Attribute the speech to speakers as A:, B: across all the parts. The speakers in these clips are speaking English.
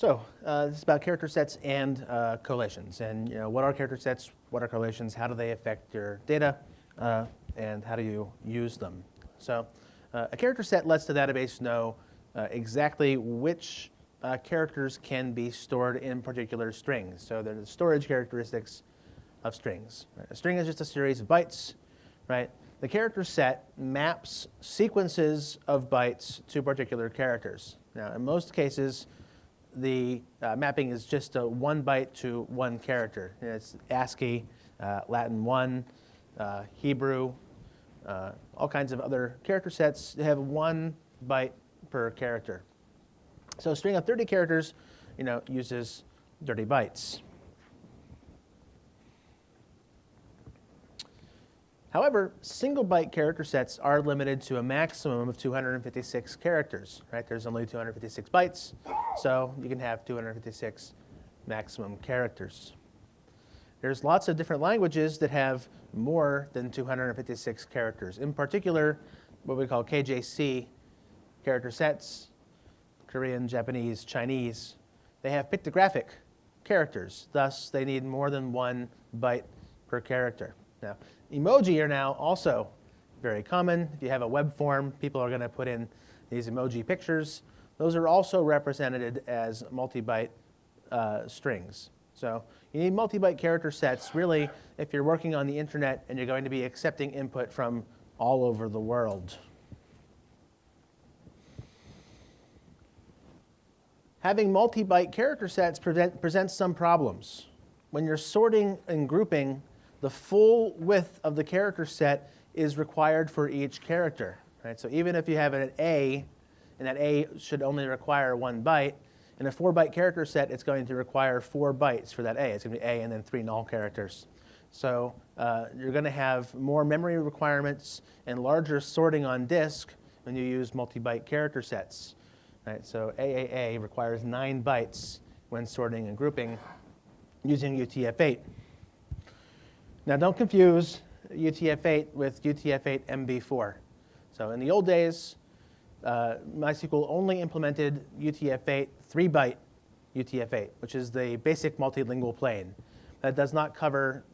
A: This is about character sets and collations. And what are character sets? What are collations? How do they affect your data? And how do you use them? So a character set lets the database know exactly which characters can be stored in particular strings. So they're the storage characteristics of strings. Right? A string is just a series of bytes. Right? The character set maps sequences of bytes to particular characters. Now, in most cases, the mapping is just a 1 byte to 1 character. It's ASCII, Latin 1, Hebrew, all kinds of other character sets have 1 byte per character. So a string of 30 characters, uses 30 bytes. However, single byte character sets are limited to a maximum of 256 characters. Right? There's only 256 bytes, so you can have 256 maximum characters. There's lots of different languages that have more than 256 characters. In particular, what we call KJC character sets, Korean, Japanese, Chinese, they have pictographic characters. Thus, they need more than 1 byte per character. Now, emoji are now also very common. If you have a web form, people are going to put in these emoji pictures. Those are also represented as multi-byte strings. So you need multi-byte character sets, really, if you're working on the internet and you're going to be accepting input from all over the world. Having multi-byte character sets presents some problems. When you're sorting and grouping, the full width of the character set is required for each character. Right? So even if you have an A, and that A should only require 1 byte, in a 4-byte character set, it's going to require 4 bytes for that A. It's going to be A and then 3 null characters. So you're going to have more memory requirements and larger sorting on disk when you use multi-byte character sets. Right? So AAA requires 9 bytes when sorting and grouping using UTF-8. Now, don't confuse UTF-8 with UTF-8 MB4. So in the old days, MySQL only implemented UTF-8, 3-byte UTF-8, which is the basic multilingual plane. That does not cover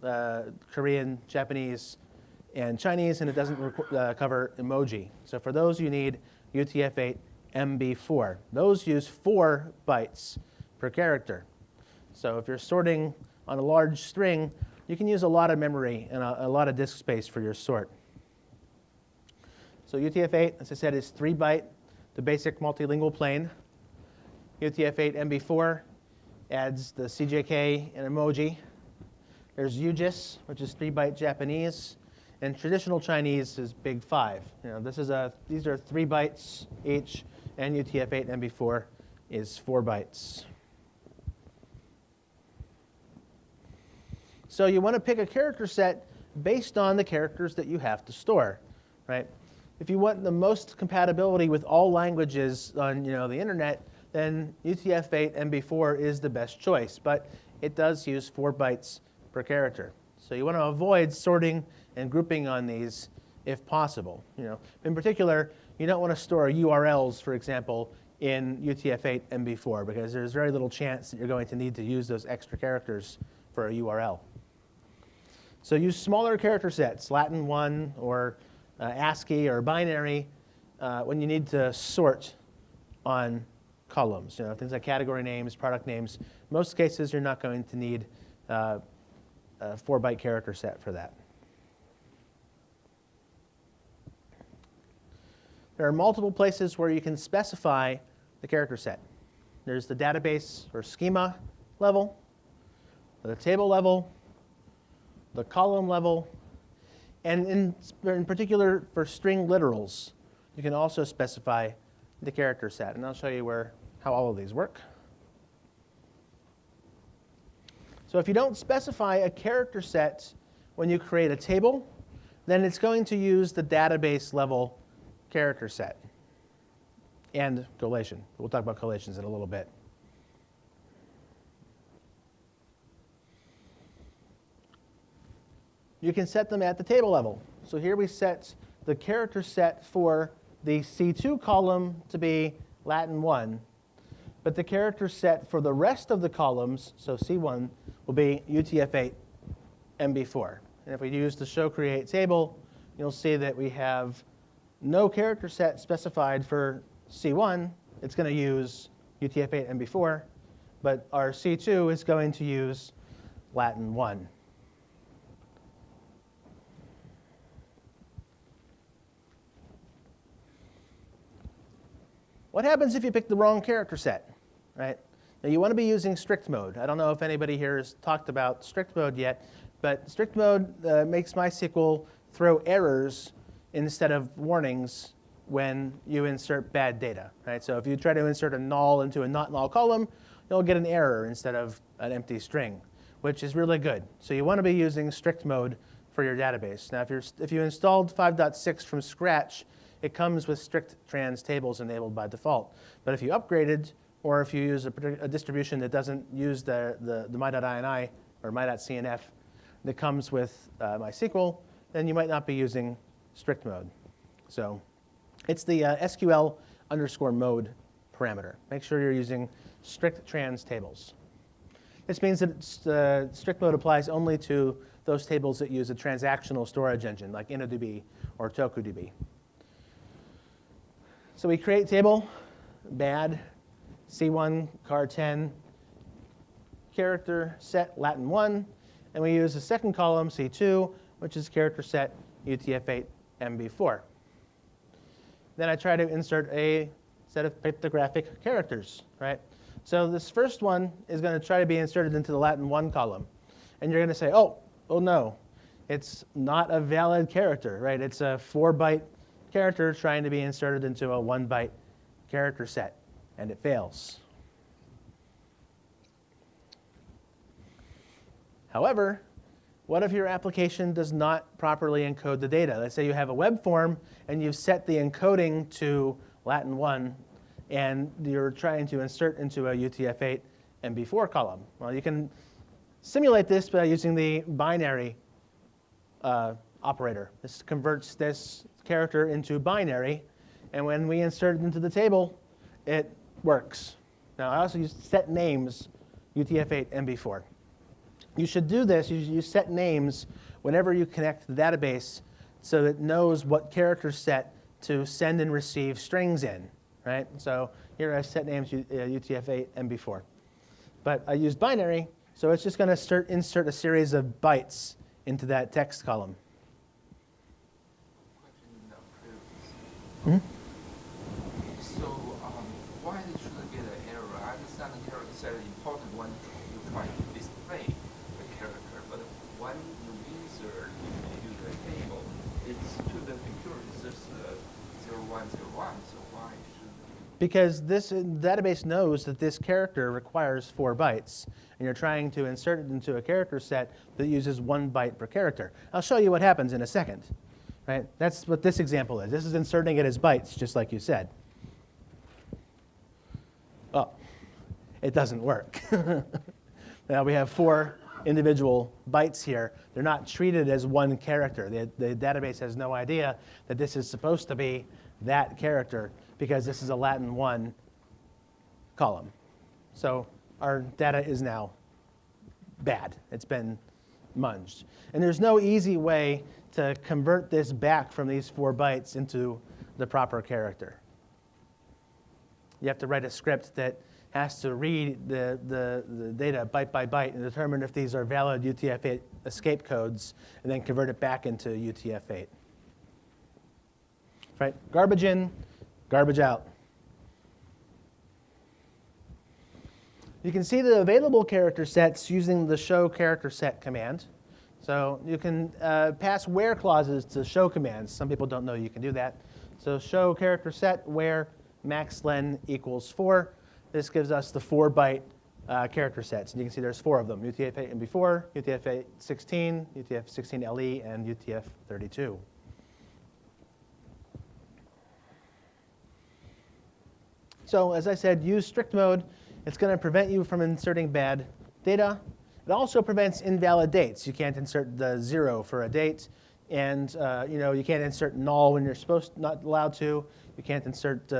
A: Korean, Japanese, and Chinese, and it doesn't cover emoji. So for those, you need UTF-8 MB4. Those use 4 bytes per character. So if you're sorting on a large string, you can use a lot of memory and a lot of disk space for your sort. So UTF-8, as I said, is 3-byte, the basic multilingual plane. UTF-8 MB4 adds the CJK and emoji. There's UGIS, which is 3-byte Japanese, and traditional Chinese is big 5. These are 3 bytes each, and UTF-8 MB4 is 4 bytes. So you want to pick a character set based on the characters that you have to store, right? If you want the most compatibility with all languages on the internet, then UTF-8 MB4 is the best choice, but it does use 4 bytes per character. So you want to avoid sorting and grouping on these if possible. In particular, you don't want to store URLs, for example, in UTF-8 MB4 because there's very little chance that you're going to need to use those extra characters for a URL. So use smaller character sets, Latin 1 or ASCII or binary, when you need to sort on columns. Things like category names, product names. Most cases, you're not going to need a 4-byte character set for that. There are multiple places where you can specify the character set. There's the database or schema level, the table level, the column level, and in particular for string literals, you can also specify the character set. And I'll show you how all of these work. So if you don't specify a character set when you create a table, then it's going to use the database level character set and collation. We'll talk about collations in a little bit. You can set them at the table level. So here we set the character set for the C2 column to be Latin 1. but the character set for the rest of the columns, so C1, will be UTF-8 MB4. And if we use the show create table, you'll see that we have no character set specified for C1. It's going to use UTF-8 MB4, but our C2 is going to use Latin 1. What happens if you pick the wrong character set, right? Now you want to be using strict mode. I don't know if anybody here has talked about strict mode yet, but strict mode makes MySQL throw errors instead of warnings when you insert bad data, right? So if you try to insert a null into a not null column, you'll get an error instead of an empty string, which is really good. So you want to be using strict mode for your database. Now if you installed 5.6 from scratch, it comes with strict trans tables enabled by default. But if you upgraded, or if you use a distribution that doesn't use the my.ini or my.cnf that comes with MySQL, then you might not be using strict mode. So it's the SQL_mode parameter. Make sure you're using strict trans tables. This means that strict mode applies only to those tables that use a transactional storage engine, like InnoDB or TokuDB. So we create table, bad, C1, car10, character set Latin 1, and we use the second column, C2, which is character set UTF-8 MB4. Then I try to insert a set of cryptographic characters, right? So this first one is going to try to be inserted into the Latin 1 column. And you're going to say, oh no, it's not a valid character, right? It's a 4-byte character trying to be inserted into a 1-byte character set, and it fails. However, what if your application does not properly encode the data? Let's say you have a web form and you've set the encoding to Latin 1 and you're trying to insert into a UTF-8 MB4 column. Well, you can simulate this by using the binary operator. This converts this character into binary, and when we insert it into the table, it works. Now, I also use set names UTF-8 MB4. You should do this. You set names whenever you connect the database so that it knows what character set to send and receive strings in, right? So here I set names UTF-8 MB4. But I used binary, so it's just going to insert a series of bytes into that text column. Mm-hmm.
B: So why they should get an error? I understand the character set is important when you try to display the character, but when you insert into the table, it's to the computer, it's just 0101, so why should
A: Because this database knows that this character requires 4 bytes, and you're trying to insert it into a character set that uses 1 byte per character. I'll show you what happens in a second. Right? That's what this example is. This is inserting it as bytes, just like you said. Oh, it doesn't work. Now we have 4 individual bytes here. They're not treated as 1 character. The database has no idea that this is supposed to be that character because this is a Latin 1 column. So our data is now bad. It's been munged. And there's no easy way to convert this back from these 4 bytes into the proper character. You have to write a script that has to read the data byte by byte and determine if these are valid UTF-8 escape codes, and then convert it back into UTF-8. Right? Garbage in, garbage out. You can see the available character sets using the show character set command. So you can pass where clauses to show commands. Some people don't know you can do that. So show character set where max len equals 4. This gives us the 4-byte character sets. And you can see there's 4 of them, UTF-8 MB4, UTF-8 16, UTF-16 LE, and UTF-32. So as I said, use strict mode. It's going to prevent you from inserting bad data. It also prevents invalid dates. You can't insert the 0 for a date, and you can't insert null when you're not allowed to. You can't insert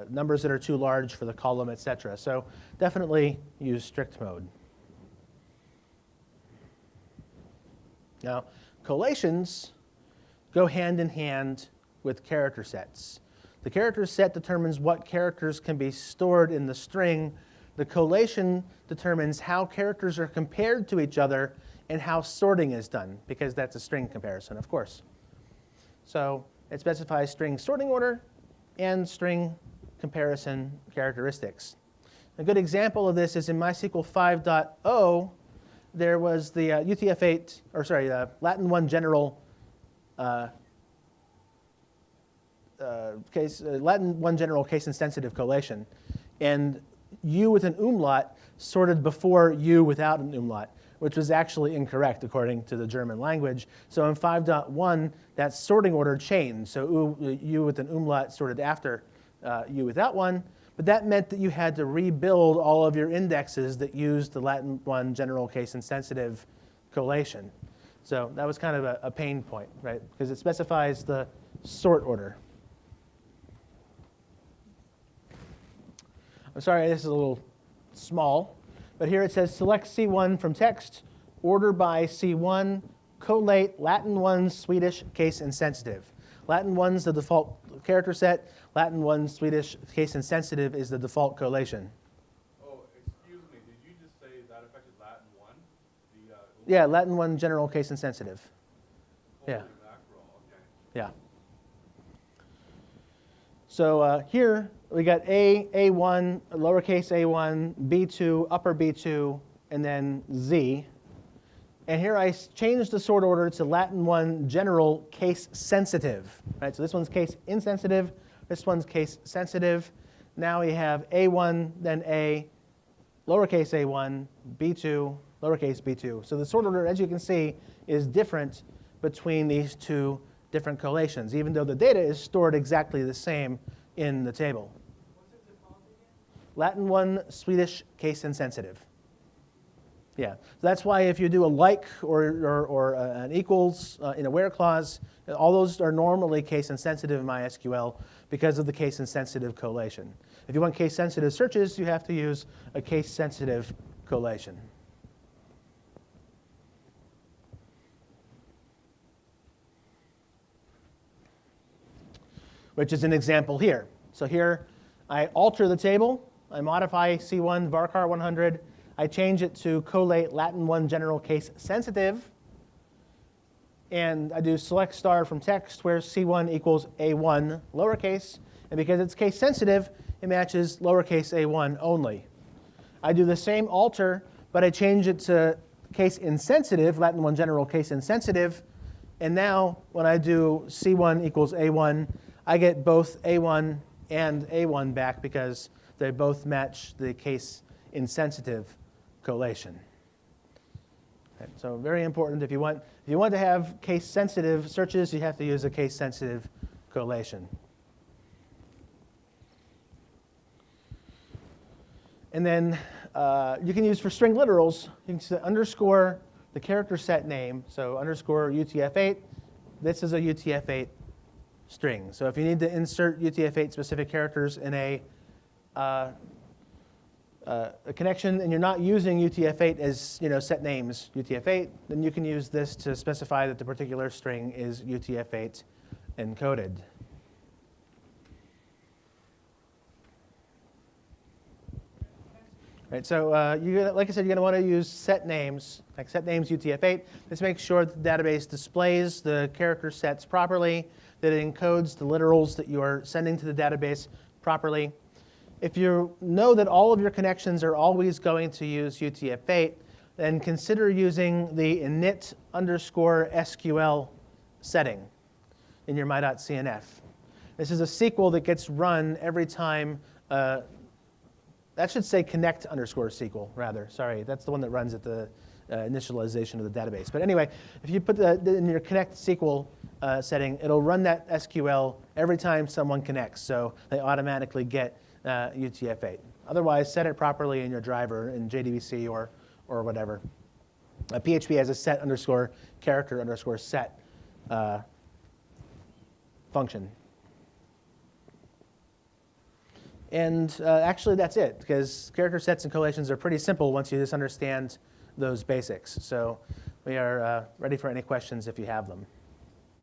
A: numbers that are too large for the column, etc. So definitely use strict mode. Now, collations go hand in hand with character sets. The character set determines what characters can be stored in the string. The collation determines how characters are compared to each other and how sorting is done, because that's a string comparison, of course. So it specifies string sorting order and string comparison characteristics. A good example of this is in MySQL 5.0, there was the UTF-8, or sorry, Latin 1 general Latin 1 general case-insensitive collation. And U with an umlaut sorted before U without an umlaut, which was actually incorrect according to the German language. So in 5.1, that sorting order changed. So U with an umlaut sorted after U without one. But that meant that you had to rebuild all of your indexes that used the Latin 1 general case-insensitive collation. So that was kind of a pain point, right? Because it specifies the sort order. I'm sorry, this is a little small, but here it says select C1 from text, order by C1, collate Latin 1 Swedish case insensitive. Latin 1's the default character set, Latin 1 Swedish case insensitive is the default collation.
C: Oh, excuse me, did you just say that affected Latin 1?
A: Yeah, Latin 1 general case insensitive.
C: Holy
A: Yeah.
C: mackerel, okay.
A: Yeah. So here we got A1, lowercase a1, B2, upper B2, and then Z. And here I changed the sort order to Latin 1 general case sensitive. Right? So this one's case insensitive, this one's case sensitive. Now we have A1, then A, lowercase a1, B2, lowercase b2. So the sort order, as you can see, is different between these two different collations, even though the data is stored exactly the same in the table.
D: What's the default again?
A: Latin 1 Swedish case insensitive. Yeah, so that's why if you do a like or an equals in a where clause, all those are normally case insensitive in MySQL because of the case insensitive collation. If you want case sensitive searches, you have to use a case sensitive collation. Which is an example here. So here I alter the table, I modify C1 varchar 100, I change it to collate Latin 1 general case sensitive, and I do select star from text where C1 equals A1 lowercase, and because it's case sensitive, it matches lowercase a1 only. I do the same alter, but I change it to case insensitive, Latin 1 general case insensitive, and now when I do C1 equals A1, I get both A1 and A1 back because they both match the case insensitive collation. Okay, so very important. If you want to have case sensitive searches, you have to use a case sensitive collation. And then you can use for string literals, you can say underscore the character set name, so underscore UTF-8. This is a UTF-8 string. So if you need to insert UTF-8 specific characters in a connection and you're not using UTF-8 as set names UTF-8, then you can use this to specify that the particular string is UTF-8 encoded. Right, so like I said, you're going to want to use set names, like set names UTF-8. This makes sure that the database displays the character sets properly, that it encodes the literals that you are sending to the database properly. If you know that all of your connections are always going to use UTF-8, then consider using the init underscore SQL setting in your my.cnf. This is a SQL that gets run every time. That should say connect underscore SQL, rather. Sorry, that's the one that runs at the initialization of the database. But anyway, if you put that in your connect SQL setting, it'll run that SQL every time someone connects. So they automatically get UTF-8. Otherwise, set it properly in your driver in JDBC or whatever. PHP has a set underscore character underscore set function. And actually, that's it, because character sets and collations are pretty simple once you just understand those basics. So we are ready for any questions if you have them.